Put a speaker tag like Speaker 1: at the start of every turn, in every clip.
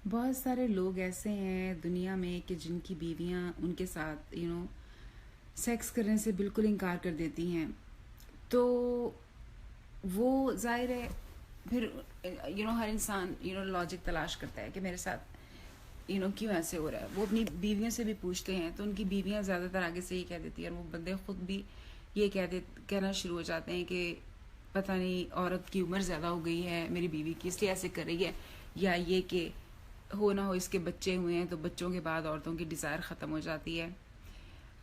Speaker 1: बहुत सारे लोग ऐसे हैं दुनिया में कि जिनकी बीवियां उनके साथ सेक्स करने से बिल्कुल इनकार कर देती हैं। तो वो जाहिर है फिर हर इंसान लॉजिक तलाश करता है कि मेरे साथ क्यों ऐसे हो रहा है। वो अपनी बीवियों से भी पूछते हैं तो उनकी बीवियां ज़्यादातर आगे से ही कह देती हैं और वो बंदे खुद भी ये कहना शुरू हो जाते हैं कि पता नहीं औरत की उम्र ज़्यादा हो गई है मेरी बीवी की, इसलिए ऐसे कर रही है, या ये कि हो ना हो इसके बच्चे हुए हैं तो बच्चों के बाद औरतों की डिज़ायर ख़त्म हो जाती है।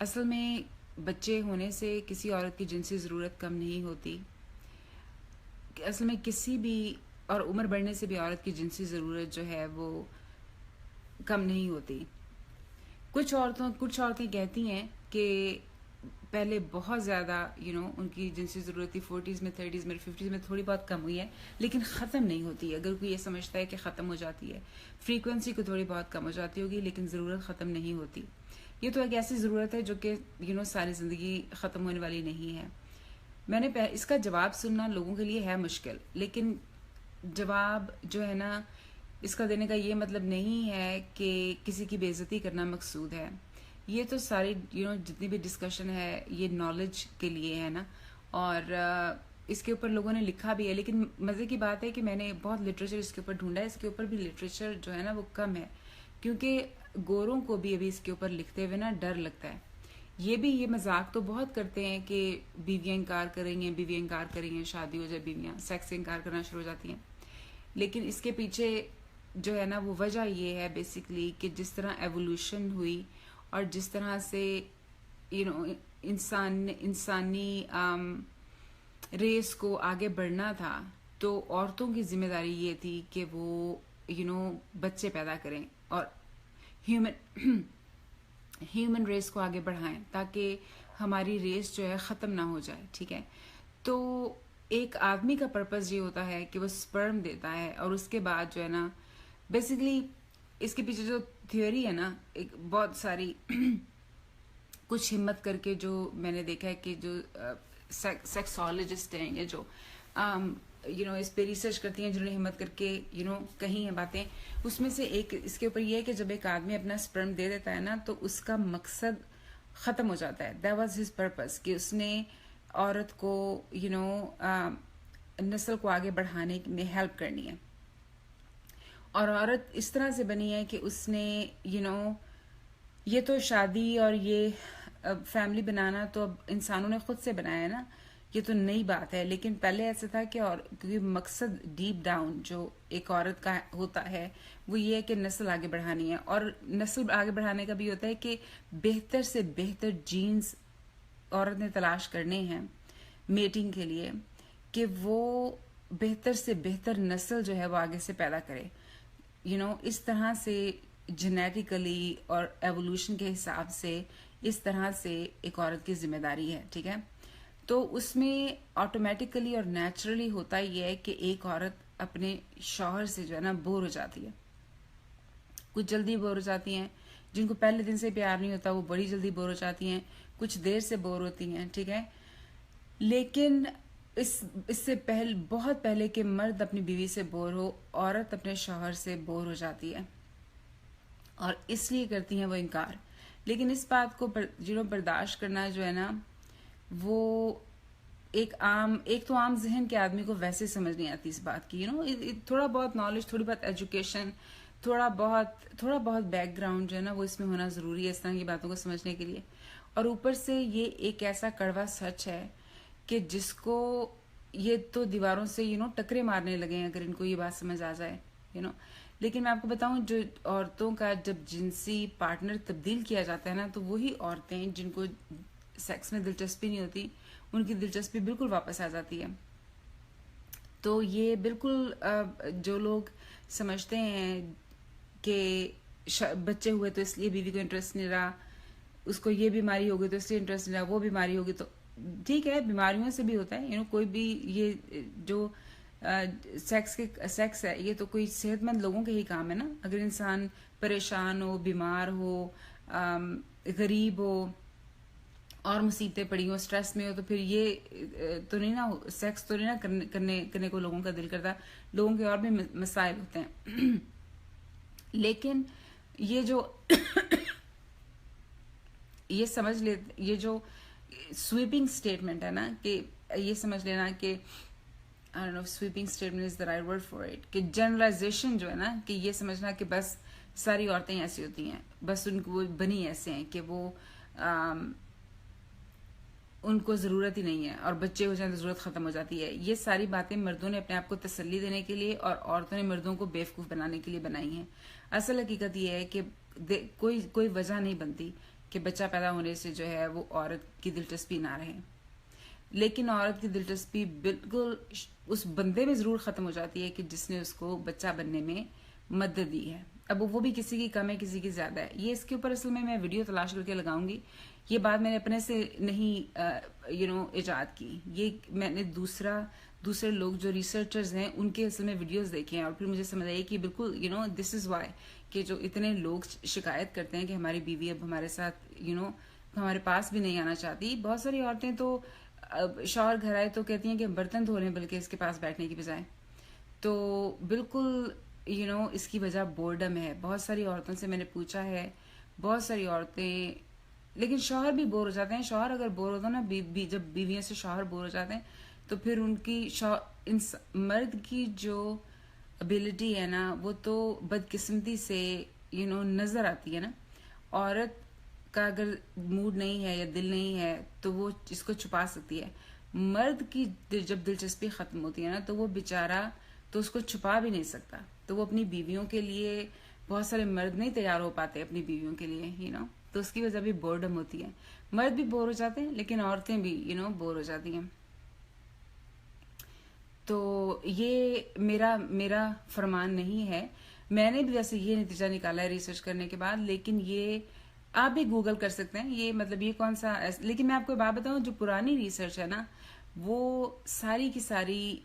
Speaker 1: असल में बच्चे होने से किसी औरत की जिनसी ज़रूरत कम नहीं होती। असल में किसी भी और उम्र बढ़ने से भी औरत की जिनसी ज़रूरत जो है वो कम नहीं होती। कुछ औरतें कहती हैं कि पहले बहुत ज़्यादा उनकी जिनसी ज़रूरत थी 40s में, 30s में, 50s में थोड़ी बहुत कम हुई है, लेकिन ख़त्म नहीं होती। अगर कोई ये समझता है कि ख़त्म हो जाती है, फ्रीक्वेंसी को थोड़ी बहुत कम हो जाती होगी लेकिन ज़रूरत ख़त्म नहीं होती। ये तो एक ऐसी ज़रूरत है जो कि सारी ज़िंदगी ख़त्म होने वाली नहीं है। इसका जवाब सुनना लोगों के लिए है मुश्किल, लेकिन जवाब जो है ना इसका देने का ये मतलब नहीं है कि किसी की बेइज्जती करना मकसूद है। ये तो सारी जितनी भी डिस्कशन है ये नॉलेज के लिए है ना, और इसके ऊपर लोगों ने लिखा भी है। लेकिन मज़े की बात है कि मैंने बहुत लिटरेचर इसके ऊपर ढूंढा है, इसके ऊपर भी लिटरेचर जो है ना वो कम है, क्योंकि गोरों को भी अभी इसके ऊपर लिखते हुए ना डर लगता है। ये मजाक तो बहुत करते हैं कि बीवियां इनकार करेंगे, शादी हो जाए बीवियां सेक्स से इनकार करना शुरू हो जाती हैं। लेकिन इसके पीछे जो है ना वो वजह ये है बेसिकली कि जिस तरह एवोल्यूशन हुई और जिस तरह से इंसानी रेस को आगे बढ़ना था, तो औरतों की जिम्मेदारी ये थी कि वो बच्चे पैदा करें और ह्यूमन ह्यूमन रेस को आगे बढ़ाएं ताकि हमारी रेस जो है ख़त्म ना हो जाए। ठीक है, तो एक आदमी का पर्पस ये होता है कि वो स्पर्म देता है और उसके बाद जो है ना बेसिकली इसके पीछे जो थ्योरी है ना एक बहुत सारी कुछ हिम्मत करके जो मैंने देखा है कि जो सेक्सोलॉजिस्ट हैं या जो इस पे रिसर्च करती हैं, जिन्होंने हिम्मत करके कही हैं बातें, उसमें से एक इसके ऊपर ये है कि जब एक आदमी अपना स्पर्म दे देता है ना तो उसका मकसद ख़त्म हो जाता है। दैट वाज हिज पर्पस कि उसने औरत को नस्ल को आगे बढ़ाने में हेल्प करनी है। और औरत इस तरह से बनी है कि उसने ये तो शादी और ये फैमिली बनाना तो अब इंसानों ने खुद से बनाया है ना, ये तो नई बात है। लेकिन पहले ऐसा था कि और क्योंकि मकसद डीप डाउन जो एक औरत का होता है वो ये है कि नस्ल आगे बढ़ानी है, और नस्ल आगे बढ़ाने का भी होता है कि बेहतर से बेहतर जीन्स औरत ने तलाश करने हैं मेटिंग के लिए, कि वो बेहतर से बेहतर नस्ल जो है वो आगे से पैदा करे। इस तरह से जेनेटिकली और एवोल्यूशन के हिसाब से इस तरह से एक औरत की जिम्मेदारी है। ठीक है, तो उसमें ऑटोमेटिकली और नेचुरली होता ही है कि एक औरत अपने शौहर से जो है ना बोर हो जाती है। कुछ जल्दी बोर हो जाती हैं, जिनको पहले दिन से प्यार नहीं होता वो बड़ी जल्दी बोर हो जाती हैं, कुछ देर से बोर होती हैं। ठीक है, लेकिन इससे बहुत पहले कि मर्द अपनी बीवी से बोर हो, औरत अपने शौहर से बोर हो जाती है और इसलिए करती हैं वो इनकार। लेकिन इस बात को बर्दाश्त करना जो है ना वो एक तो आम जहन के आदमी को वैसे समझ नहीं आती इस बात की। थोड़ा बहुत नॉलेज, थोड़ी बहुत एजुकेशन, थोड़ा बहुत बैकग्राउंड जो है ना वो इसमें होना ज़रूरी है इस तरह की बातों को समझने के लिए। और ऊपर से ये एक ऐसा कड़वा सच है कि जिसको ये तो दीवारों से टकरे मारने लगे हैं अगर इनको ये बात समझ आ जाए। लेकिन मैं आपको बताऊं, जो औरतों का जब जिनसी पार्टनर तब्दील किया जाता है ना तो वही औरतें जिनको सेक्स में दिलचस्पी नहीं होती उनकी दिलचस्पी बिल्कुल वापस आ जाती है। तो ये बिल्कुल जो लोग समझते हैं कि बच्चे हुए तो इसलिए बीवी को इंटरेस्ट नहीं रहा, उसको ये बीमारी होगी तो इसलिए इंटरेस्ट नहीं रहा, वो बीमारी होगी तो ठीक है, बीमारियों से भी होता है। कोई भी ये जो सेक्स है ये तो कोई सेहतमंद लोगों के ही काम है ना। अगर इंसान परेशान हो, बीमार हो, गरीब हो और मुसीबतें पड़ी हो, स्ट्रेस में हो, तो फिर ये तो नहीं ना, सेक्स तो नहीं ना करने को लोगों का दिल करता। लोगों के और भी मसाइल होते हैं लेकिन ये जो ये समझ ले, ये जो स्वीपिंग स्टेटमेंट है ना, कि ये समझ लेना कि I don't know sweeping statement is the right word for it, कि जनरलाइजेशन जो है ना, कि ये समझना कि बस सारी औरतें ऐसी होती हैं, बस उनको वो बनी ऐसे हैं कि वो उनको ज़रूरत ही नहीं है, और बच्चे हो जाए तो ज़रूरत ख़त्म हो जाती है। ये सारी बातें मर्दों ने अपने आप को तसल्ली देने के लिए और औरतों ने मर्दों को बेवकूफ़ बनाने के लिए बनाई हैं। असल हकीकत ये है कि कोई वजह नहीं बनती कि बच्चा पैदा होने से जो है वो औरत की दिलचस्पी ना रहे, लेकिन औरत की दिलचस्पी बिल्कुल उस बंदे में ज़रूर ख़त्म हो जाती है कि जिसने उसको बच्चा बनने में मदद दी है। अब वो भी किसी की कम है, किसी की ज़्यादा है। ये इसके ऊपर असल में मैं वीडियो तलाश करके लगाऊंगी। ये बात मैंने अपने से नहीं इजाद की, ये मैंने दूसरे लोग जो रिसर्चर्स हैं उनके असल में वीडियोस देखे हैं, और फिर मुझे समझ आई कि बिल्कुल दिस इज़ वाई कि जो इतने लोग शिकायत करते हैं कि हमारी बीवी अब हमारे साथ हमारे पास भी नहीं आना चाहती। बहुत सारी औरतें तो शौहर घर आए तो कहती हैं कि बर्तन धो लें बल्कि इसके पास बैठने की बजाय। तो बिल्कुल इसकी वजह बोर्डम है। बहुत सारी औरतों से मैंने पूछा है, बहुत सारी औरतें, लेकिन शौहर भी बोर हो जाते हैं। शौहर अगर बोर होता है ना, जब बीवियों से शौहर बोर हो जाते हैं तो फिर उनकी मर्द की जो एबिलिटी है ना, वो तो बदकिस्मती से नजर आती है ना। औरत का अगर मूड नहीं है या दिल नहीं है तो वो इसको छुपा सकती है। मर्द की जब दिलचस्पी खत्म होती है ना, तो वो बेचारा तो उसको छुपा भी नहीं सकता। तो वो अपनी बीवियों के लिए, बहुत सारे मर्द नहीं तैयार हो पाते अपनी बीवियों के लिए तो उसकी वजह भी बोर्डम होती है। मर्द भी बोर हो जाते हैं, लेकिन औरतें भी बोर हो जाती हैं। तो ये मेरा फरमान नहीं है। मैंने भी वैसे ये नतीजा निकाला है रिसर्च करने के बाद, लेकिन ये आप भी गूगल कर सकते हैं। ये मतलब ये कौन सा, लेकिन मैं आपको एक बात बताऊं, जो पुरानी रिसर्च है ना, वो सारी की सारी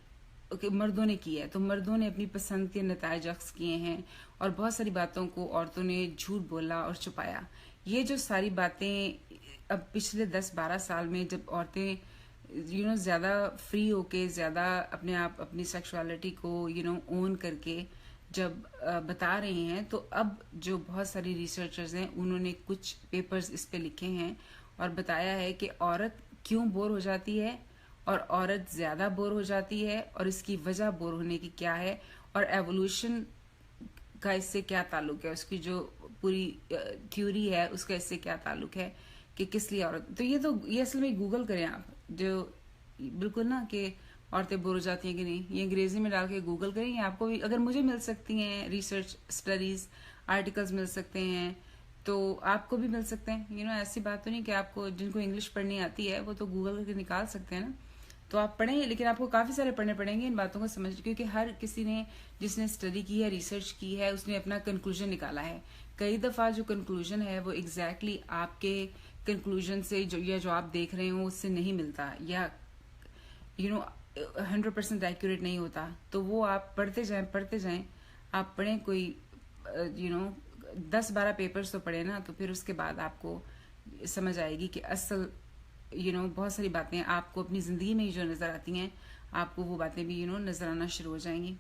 Speaker 1: मर्दों ने की है। तो मर्दों ने अपनी पसंद के नताइज अख्ज़ किए हैं, और बहुत सारी बातों को औरतों ने झूठ बोला और छुपाया। ये जो सारी बातें अब पिछले 10-12 साल में जब औरतें ज़्यादा फ्री होके, ज़्यादा अपने आप अपनी सेक्सुअलिटी को ओन करके जब बता रहे हैं, तो अब जो बहुत सारी रिसर्चर्स हैं उन्होंने कुछ पेपर्स इस पे लिखे हैं और बताया है कि औरत क्यों बोर हो जाती है, और औरत ज़्यादा बोर हो जाती है, और इसकी वजह बोर होने की क्या है, और एवोल्यूशन का इससे क्या ताल्लुक है, उसकी जो पूरी थ्योरी है उसका इससे क्या ताल्लुक है कि किस लिए औरत। तो ये असल में गूगल करें आप, जो बिल्कुल ना कि औरतें बोर हो जाती हैं कि नहीं, ये अंग्रेजी में डाल के गूगल करें। ये आपको भी, अगर मुझे मिल सकती हैं रिसर्च स्टडीज आर्टिकल्स मिल सकते हैं, तो आपको भी मिल सकते हैं। ऐसी बात तो नहीं कि आपको, जिनको इंग्लिश पढ़नी आती है वो तो गूगल करके निकाल सकते हैं ना। तो आप पढ़ें, लेकिन आपको काफ़ी सारे पढ़ने पड़ेंगे इन बातों को समझ, क्योंकि हर किसी ने जिसने स्टडी की है, रिसर्च की है, उसने अपना कंक्लूजन निकाला है। कई दफ़ा जो कंक्लूजन है वो एग्जैक्टली आपके कंक्लूजन से जो आप देख रहे हो उससे नहीं मिलता, या 100% एक्यूरेट नहीं होता। तो वो आप पढ़ते जाएं। आप पढ़ें कोई 10-12 पेपर्स तो पढ़े ना, तो फिर उसके बाद आपको समझ आएगी कि असल बहुत सारी बातें आपको अपनी ज़िंदगी में ही जो नज़र आती हैं, आपको वो बातें भी नज़र आना शुरू हो जाएंगी।